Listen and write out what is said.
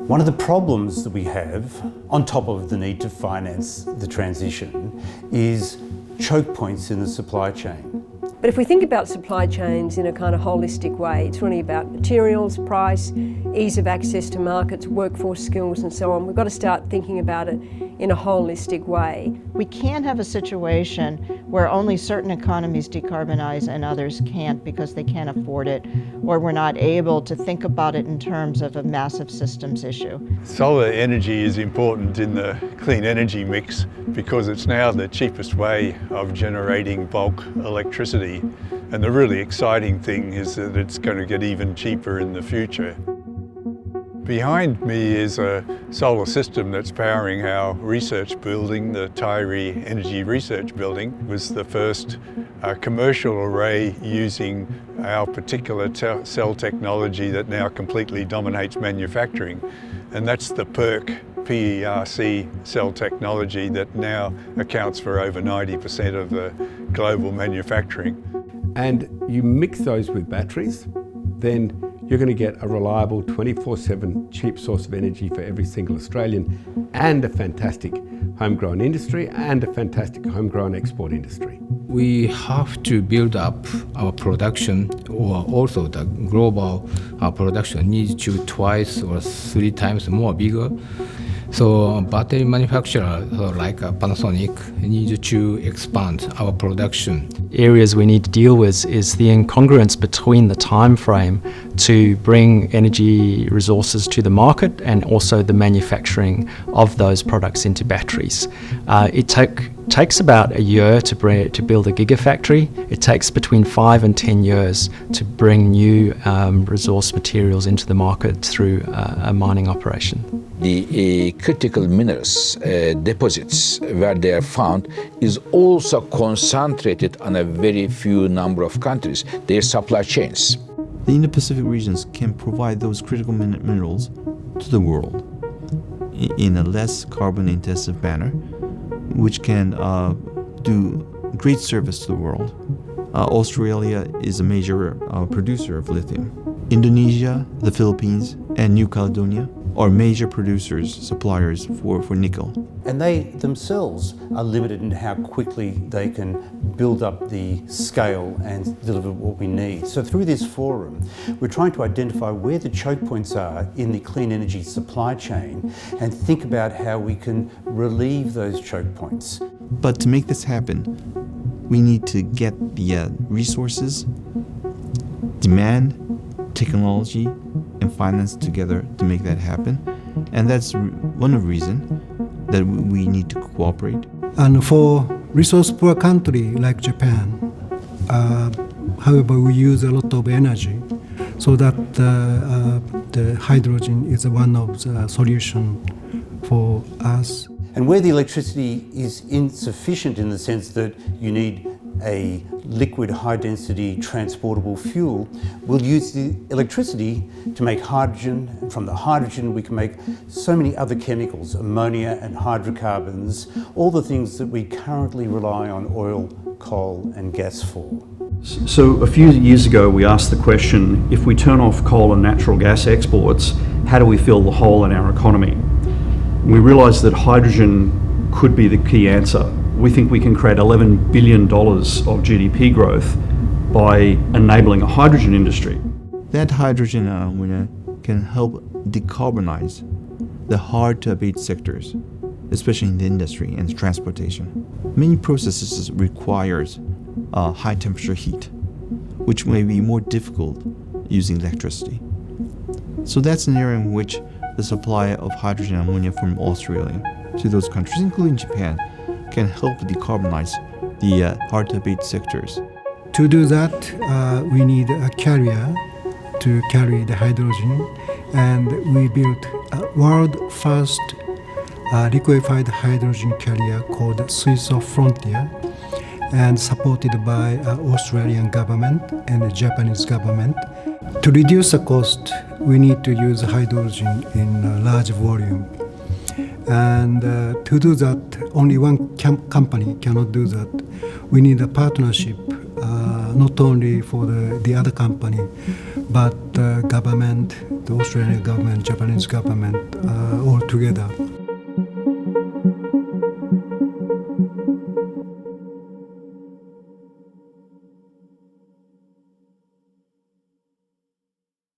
One of the problems that we have, on top of the need to finance the transition, is choke points in the supply chain. But if we think about supply chains in a kind of holistic way, it's really about materials, price, ease of access to markets, workforce skills and so on. We've got to start thinking about it in a holistic way. We can't have a situation where only certain economies decarbonize and others can't because they can't afford it, or we're not able to think about it in terms of a massive systems issue. Solar energy is important in the clean energy mix because it's now the cheapest way of generating bulk electricity. And the really exciting thing is that it's going to get even cheaper in the future. Behind me is a solar system that's powering our research building. The Taieri Energy Research Building was the first commercial array using our particular cell technology that now completely dominates manufacturing. And that's the PERC cell technology that now accounts for over 90% of the global manufacturing. And you mix those with batteries, then you're going to get a reliable 24/7 cheap source of energy for every single Australian, and a fantastic homegrown industry and a fantastic homegrown export industry. We have to build up our production, or also the global production needs to twice or 3 times more bigger. So battery manufacturers like Panasonic need to expand our production. Areas we need to deal with is the incongruence between the time frame to bring energy resources to the market and also the manufacturing of those products into batteries. It takes about a year to build a gigafactory. It takes between 5 and 10 years to bring new resource materials into the market through a mining operation. The critical minerals deposits where they are found is also concentrated on a very few number of countries, their supply chains. The Indo-Pacific regions can provide those critical minerals to the world in a less carbon-intensive manner, which can do great service to the world. Australia is a major producer of lithium. Indonesia, the Philippines, and New Caledonia are major producers, suppliers for nickel. And they themselves are limited in how quickly they can build up the scale and deliver what we need. So through this forum, we're trying to identify where the choke points are in the clean energy supply chain and think about how we can relieve those choke points. But to make this happen, we need to get the resources, demand, technology, and finance together to make that happen. And that's one of the reasons that we need to cooperate. And for resource-poor country like Japan, however, we use a lot of energy, so that the hydrogen is one of the solutions for us. And where the electricity is insufficient in the sense that you need a liquid high-density transportable fuel, we'll use the electricity to make hydrogen. And from the hydrogen we can make so many other chemicals, ammonia and hydrocarbons, all the things that we currently rely on oil, coal and gas for. So a few years ago we asked the question, if we turn off coal and natural gas exports, how do we fill the hole in our economy? We realised that hydrogen could be the key answer. We think we can create $11 billion of GDP growth by enabling a hydrogen industry. That hydrogen can help decarbonize the hard-to-abate sectors, especially in the industry and transportation. Many processes requires high-temperature heat, which may be more difficult using electricity. So that's an area in which the supply of hydrogen and ammonia from Australia to those countries, including Japan, can help decarbonize the hard-to-abate sectors. To do that, we need a carrier to carry the hydrogen, and we built a world-first liquefied hydrogen carrier called Suiso Frontier, and supported by Australian government and the Japanese government. To reduce the cost, we need to use hydrogen in a large volume. And to do that, only one company cannot do that. We need a partnership not only for the other company, but the government, the Australian government, Japanese government, all together.